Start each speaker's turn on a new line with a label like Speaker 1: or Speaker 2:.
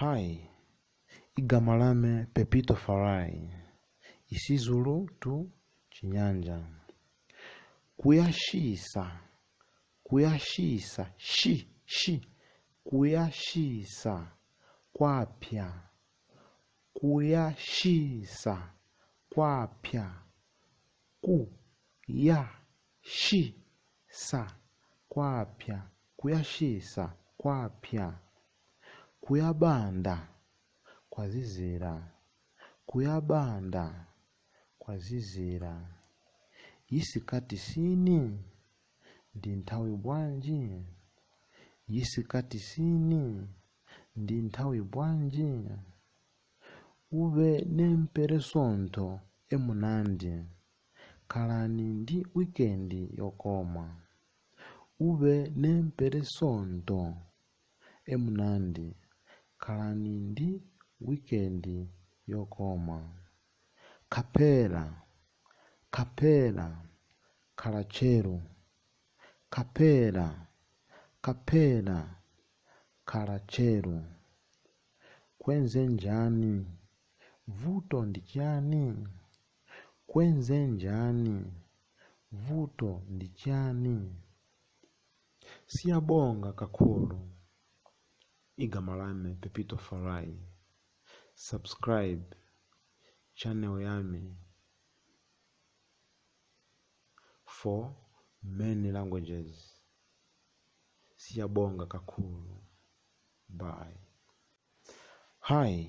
Speaker 1: Hi, igama lame Pepito Farai, isizulu tu chinyanja. Kuyashisa, kuyashisa, shi, kuyashisa, kwapya, kuyashisa, kwapya, kuyashisa, kwapya, kuyashisa, kwapya. Kuyabanda kwazizira, kuyabanda kwazizira. Yisikati sini ndi nthawi bwanji, yisikati sini ndi nthawi bwanji. Ube nemperesonto emunandi, khalani ndi wikendi yokoma. Ube nemperesonto emunandi, khalani ndi wikendi yokoma. Kapela, kapela, kalachero. Kapela, kapela, kalachero. Kwenze njani, vuto ndi chani. Kwenze njani, vuto ndi chani. Siyabonga kakhulu. Igama lame Pepito Farai. Subscribe channel yami for many languages. Siyabonga kakhulu. Bye. Hi.